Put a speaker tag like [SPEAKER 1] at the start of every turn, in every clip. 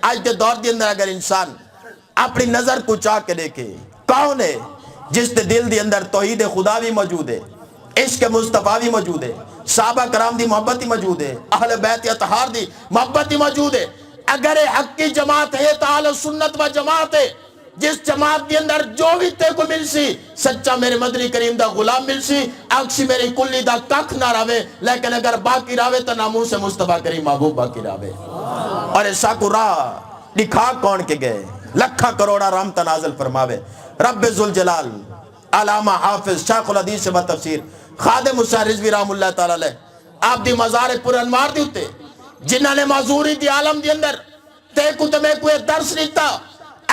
[SPEAKER 1] آج کے دور کے اندر اگر انسان اپنی نظر کو چاہ کے دیکھے کون ہے جس کے دل کے اندر توحید خدا بھی موجود ہے، عشق مصطفیٰ بھی موجود ہے، صحابہ کرام دی محبت ہی موجود ہے، اہل بیت اطہار دی محبت ہی موجود ہے۔ اگر حق کی جماعت ہے تو اہل سنت و جماعت ہے، جس جماعت کے اندر جو بھی تے کو مل سی سچا میرے مدنی کریم دا غلام مل سی، اکسی میری کلی دا ککھ نہ راوے، لیکن اگر باقی راوے تو ناموس مصطفیٰ کریم محبوب باقی راوے۔ اور ایسا کو راہ دکھا کون کے گئے، لکھا کروڑا رحمت نازل فرماوے رب ذوالجلال علامہ حافظ شیخ الحدیث و تفسیر خادم حسین رضوی رحم اللہ تعالیٰ علیہ آپ دی مزار پر انوار دی ہوتے جنہاں نے معذوری دی عالم دی اندر تے کو تمہیں کوئی درس نیتا،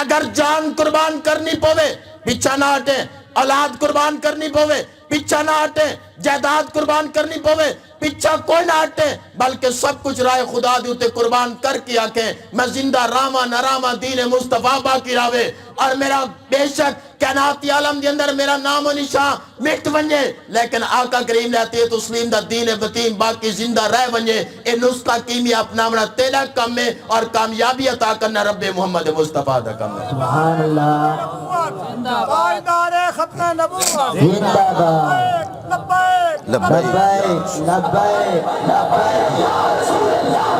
[SPEAKER 1] اگر جان قربان کرنی پوے پیچھا نہ ہٹے، اولاد قربان کرنی پوے پیچھا نہ ہٹے، جائیداد قربان کرنی پوے پیچھا کوئی نہ ہٹے، بلکہ سب کچھ رائے خدا دی ہوتے قربان کر کے آکے میں زندہ راما نراما دین مصطفیٰ باقی راوے، اور میرا بے شک کائناتی عالم دی اندر میرا نام و نشان مٹ ونجے، لیکن آقا کریم نے عطیت تسلیم دا دین وطین باقی زندہ رہ ونجے۔ اے نسخہ کیمیا اپناونا تیرا کم ہے اور کامیابی عطا کرنا رب محمد مصطفیٰ دا کم ہے۔
[SPEAKER 2] سبحان اللہ،
[SPEAKER 3] پائیدار ختم نبوت،
[SPEAKER 2] زندہ باد،
[SPEAKER 3] لبیک
[SPEAKER 2] لبیک لبیک لبیک یا رسول اللہ،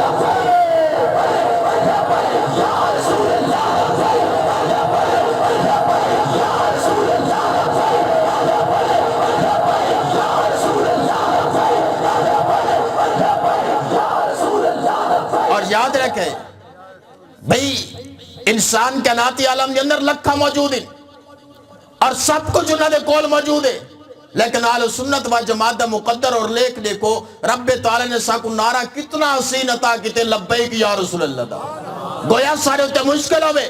[SPEAKER 1] اور یاد رکھے بھئی انسان کائناتی عالم کے اندر لکھا موجود ہے اور سب کچھ انہوں نے کول موجود ہے، لیکن اہل سنت و جماعت دا مقدر اور لیک دیکھو رب تعالی نے ساکو نعرہ کتنا حسین عطا کیتے لبیک یا رسول اللہ دا۔ گویا سارے ہوتے مشکل ہوئے،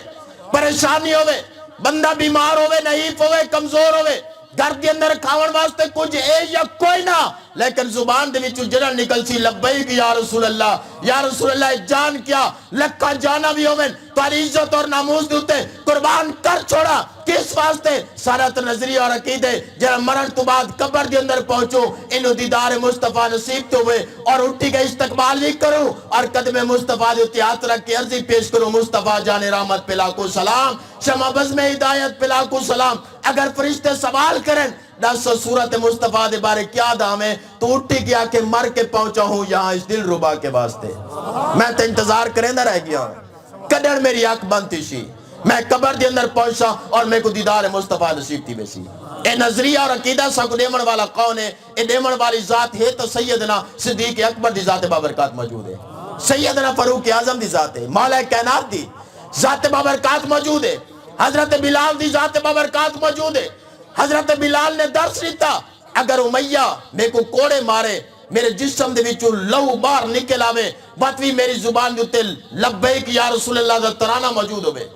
[SPEAKER 1] پریشانی ہوئے، بندہ بیمار ہوئے، نحیف ہوئے، کمزور ہوئے، گھر کے اندر کھاون واسطے کچھ اے یا کوئی نہ، لیکن زبان دے وچوں جڑن نکل سی لبیک یا رسول اللہ، یا رسول اللہ جان کیا لکھا جانا بھی ہوئے تاری عزت اور ناموس دیتے قربان کر چھوڑا کس واسطے سارت نظری اور عقیدے جہاں مرن تو بعد قبر دے اندر پہنچو انہوں دیدار مصطفیٰ نصیب تو ہوئے اور اٹھی کے استقبال بھی کروں اور قدم مصطفیٰ دیتی ہاتھ رکھ کے عرضی پیش کروں مصطفیٰ جان رحمت پہ لاکھوں سلام شمع بزم ہدایت پہ لاکھوں سلام۔ اگر فرشتے سوال کریں دس صورت مصطفیٰ دے بارے کیا دام ہے تو اٹھی کیا کہ مر کے پہنچا ہوں یہاں اس دل ربا کے واسطے، میں تو انتظار کریں نہ رہ گیا کڈر میری آنکھ بنتی شی میں قبر دے اندر پہنچا اور میں کو دیدار مصطفیٰ نصیب تھی بیسی۔ اے نظریہ اور عقیدہ سا کو دیمن والا کون ہے؟ اے دیمن والی ذات ہے تو سیدنا صدیق اکبر دی ذات بابرکات موجود ہے، سیدنا فاروق اعظم دی ذات ہے، مولا کائنات دی ذات بابرکات موجود ہے، حضرت بلال دی ذات بابرکات موجود ہے۔ حضرت بلال نے درس لیتا اگر امیہ میں کو کوڑے مارے میرے جسم دے وچوں لہو بار نکل آوے باتوی میری زبان دیتے لبیک یا رسول اللہ دا ترانہ موجود ہوئے،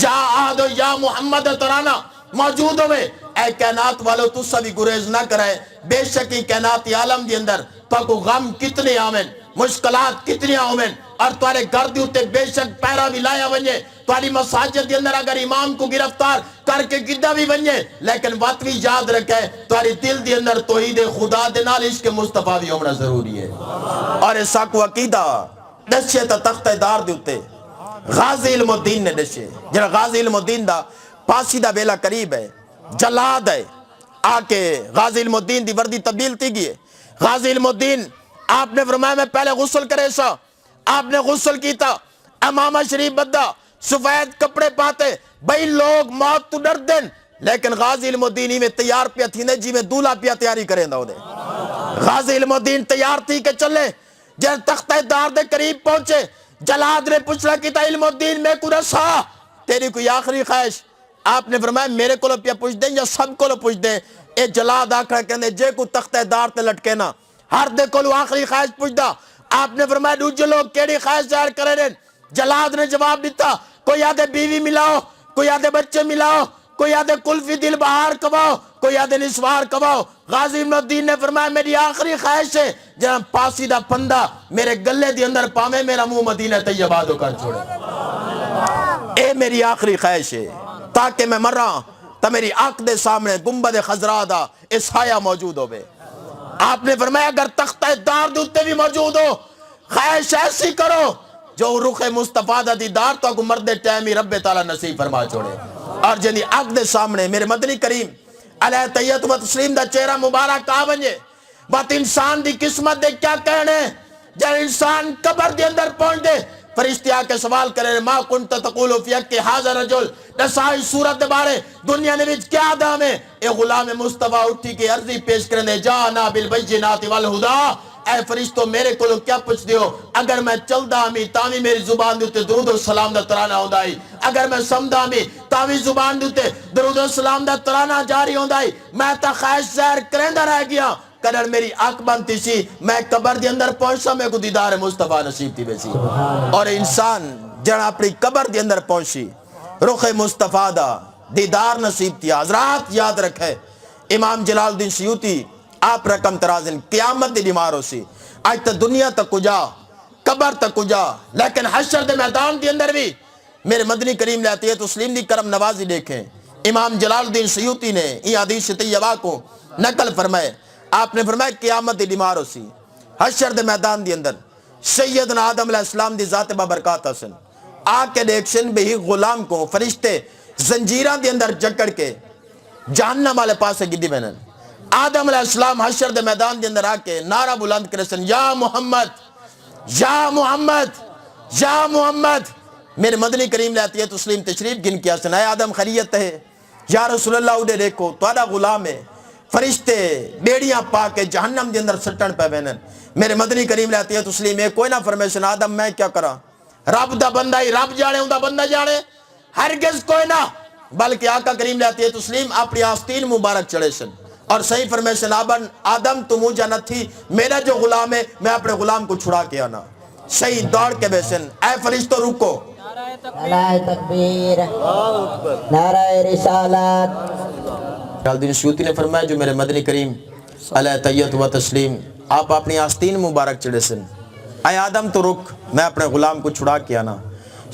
[SPEAKER 1] یا آہد یا محمد ترانہ موجود ہوئے۔ اے کائنات والو تو سبھی گریز نہ کرائے، بے شکی کائناتی عالم دی اندر تو کو غم کتنے آمین مشکلات کتنی آمین اور تمہارے گھر دیتے بے شک پیرا بھی لایا ونجے تمہاری مساجد کے اندر اگر امام کو گرفتار کر کے گدہ بھی ونجے لیکن بات بھی یاد رکھے تمہاری دل دی اندر توحید خدا دے نال عشق مصطفیٰ بھی ہونا ضروری ہے۔ اور ایسا کو عقیدہ دشے تا تخت دار دیتے غازی علم الدین نے دشے جنہا غازی علم الدین دا پاسی دا بیلا قریب ہے جلاد ہے آکے غازی علم الدین دی وردی تبدیل تھی گئے۔ غازی علم الدین آپ نے فرمایا میں پہلے غسل کرے سا، آپ نے غسل کیتا امامہ شریف بدہ سفید کپڑے پاتے بھئی لوگ موت تو ڈر دیں لیکن غازی علم الدین ہی میں تیار پیا تھی جی میں دولا پیا تیاری کریں دا ہو دے۔ غازی علم الدین تیار تھی کہ چلے جب تختہ دار دے قریب پہنچے جلاد نے پوچھنا کیتا علم الدین میں کو رسا تیری کوئی آخری خواہش؟ آپ نے فرمایا میرے کو پیا پوچھ دیں یا سب کو پوچھ دیں۔ اے جلاد آکھا کہنے جے کو تختہ دار تے لٹکے نا ہر دے کو آخری خواہش پوچھ دا۔ آپ نے فرمایا دوجہ لوگ کیڑی خواہش ظاہر کرے رہے؟ جلاد نے جواب دیتا کوئی آدھے بیوی ملاؤ، کوئی آدھے بچے ملاؤ، کوئی آدھے کلفی دل بہار کباؤ، کوئی آدھے نسوار کباؤ۔ غازی علم الدین نے فرمایا میری آخری خواہش ہے جنہاں پاسی دا پندہ میرے گلے دی اندر پامے میرا منہ مدینہ طیبہ دو کر چھوڑے، اے میری آخری خواہش ہے تاکہ میں مر رہا تا میری آنکھ دے سامنے گنبد خضرا دا اسحایہ موجود ہوئے۔ آپ نے فرمایا اگر تختہ دار دوتے بھی موجود ہو خواہش ایسی کرو جو رخ مصطفیٰ دا دیدار تو اگو مرد ٹائم ہی رب تعالیٰ نصیب فرما چھوڑے اور جنی اگ دے سامنے میرے مدنی کریم علیہ تیت و تسلیم دا چہرہ مبارک آ ونجے بات انسان دی قسمت دے کیا کہنے جب انسان قبر دے اندر پہنچ دے فرشتے آ کے سوال کرے ما کنت تقول فی حق حاضر رجل نسائی صورت دے بارے دنیا نے وچ کیا دام ہے اے غلام مصطفیٰ اٹھی کے عرضی پیش کرنے جانا بالبینات والہدا اے فرشتو میرے کو کیا پوچھ دیو اگر میں چلدا ہمیں تاوی میری زبان دیتے درود و سلام دا ترانہ ہوندائی اگر میں سمدہ ہمیں تاوی زبان دیتے درود و سلام دا ترانہ جاری ہوندائی میں تا خواہش زہر کرندہ رہ گیا قدر میری آنکھ بنتی سی میں قبر دی اندر پہنچا میں کو دیدار مصطفیٰ نصیب تھی بیسی اور انسان جڑا اپنی قبر دی اندر پہنچی رخ مصطفیٰ دا دیدار نصیب تھی حضرات یاد رکھے امام جلال الدین سیوطی آپ رقم ترازن قیامت دی بیماروں سی آج تا دنیا تک کجا قبر تک کجا لیکن حشر دے میدان دی اندر بھی میرے مدنی کریم لیتی ہے تسلیم دی کرم نوازی دیکھیں امام جلال الدین سیوطی نے یہ حدیث طیبہ کو نقل فرمائے آپ نے فرمایا قیامت دی بیماروں سی حشر دے میدان دی اندر سیدنا آدم علیہ السلام دی ذات بابرکات حسن آکے دیکھشن بھی غلام کو فرشتے زنجیران دی اندر جکڑ کے جہنم والے پاسے گدی بینن آدم علیہ السلام حشر دے میدان دے اندر آکے نعرہ بلند کرسن یا محمد یا محمد یا محمد میرے مدنی کریم لیتی ہے تسلیم تشریف گن کیا سن اے آدم خریت ہے یا رسول اللہ اڑے دیکھو توڑا غلام ہے فرشتے بیڑیاں پا کے جہنم دے اندر سٹن پہ بینن میرے مدنی کریم لیتی ہے تسلیم ہے کوئی نہ فرمیشن آدم میں کیا کرا رب دا بندہ ہی رب جانے ہوں دا بندہ جانے ہرگز کوئی نہ بلکہ آقا کریم لیتی ہے تسلیم اپنی آستین مبارک چڑھے سن اور صحیح فرمیشن آدم تو مجھا نہ تھی میرا جو غلام ہے میں اپنے غلام کو چھڑا کے آنا صحیح دوڑ کے بیسن اے فرشتو رکو
[SPEAKER 2] نعرہ تکبیر نعرہ رسالت
[SPEAKER 1] جلالدین سیوطی نے فرمایا جو میرے مدنی کریم علیہ تیت و تسلیم آپ اپنی آستین مبارک چڑھے سن اے آدم تو رک میں اپنے غلام کو چھڑا کے آنا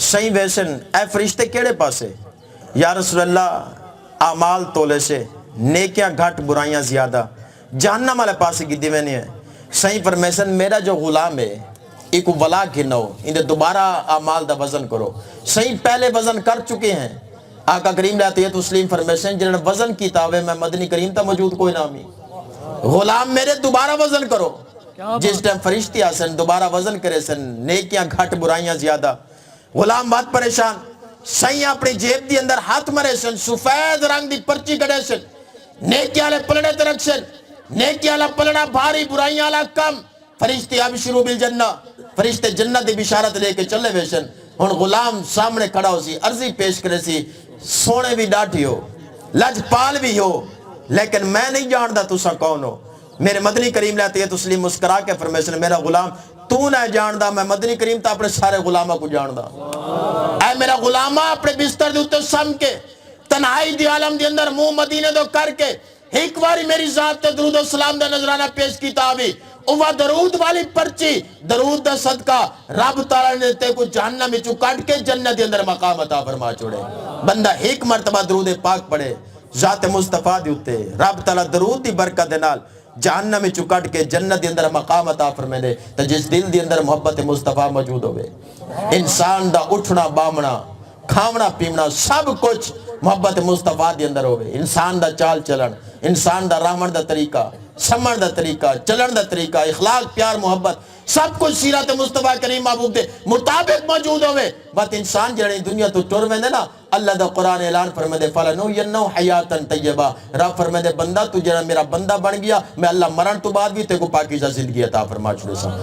[SPEAKER 1] صحیح بیسن اے فرشتے کیڑے پاسے یا رسول اللہ اعمال تولے سے نیکیاں گھٹ برائیاں زیادہ جہنم والے پاسے گدی میں نہیں ہے صحیح فرمیشن میرا جو غلام ہے ایک ولا گھنو انہیں دوبارہ اعمال دا وزن کرو صحیح پہلے وزن کر چکے ہیں آقا کریم لیتی ہے تسلیم فرمیشن جنہوں نے وزن کی تاوے میں مدنی کریم تا موجود کوئی نامی غلام میرے دوبارہ وزن کرو جس ٹائم فرشتی آسن دوبارہ وزن کرے سن نیکیاں گھٹ برائیاں زیادہ غلام بات پریشان صحیح اپنی جیب دی اندر ہاتھ مرے سن سفید رنگ دی پرچی کڑے سن نیکی آلے پلڑے ترک سن نیکی آلہ پلڑا بھاری برائیاں آلہ کم فرشتے اب شروع بالجنہ فرشتے جنت دی بشارت لے کے چلے بیشن ان غلام سامنے کھڑا ہو سی عرضی پیش کرے سی سونے بھی ڈاٹھی ہو لج پال بھی ہو لیکن میں نہیں جاندہ تسا کون ہو میرے مدنی کریم لیتی ہے تسلیم مسکرا کے فرمیشن میرا غلام تو نہ جاندہ میں مدنی کریم تا اپنے سارے غلامہ کو جاندہ اے میرا غلامہ اپنے بستر دیتے سم کے تنہائی دی عالم دی اندر منہ مدینے دو کر کے ایک باری میری ذات تے درود و سلام دا نظرانہ پیش کی تابی اوہ درود والی پرچی درود دا صدقہ رب تعالیٰ نے تے کو جہنم میں چکاٹ کے جنت دی اندر مقام عطا فرما چھوڑے بندہ ایک مرتبہ درود پاک پڑھے ذات مصطفیٰ دی ہوتے رب تعالیٰ درود دی برکت دے نال جہنم میں چکاٹ کے جنت دی اندر مقام عطا فرمے دے تو جس دل دی اندر محبت مصطفیٰ موجود ہوئے انسان دا اٹھنا بامنا کھاونا پیمنا سب کچھ محبت مصطفیٰ دی اندر ہوئے انسان دا چال چلن انسان دا رحمن دا طریقہ سمن دا طریقہ چلن دا طریقہ اخلاق پیار محبت سب کچھ سیرت مصطفیٰ کریم محبوب دے مطابق موجود ہوئے بات انسان جڑی دنیا تو ٹور میں دے نا اللہ دا قرآن اعلان فرمے دے فَلَنُو يَنَّوْ حَيَاتًا طَيِّبًا رب فرمے دے بندہ تو جڑا میرا بندہ بن گیا میں اللہ مرن تو بعد بھی تے کو پاکیزہ زندگی عطا فرما چھوڑے سا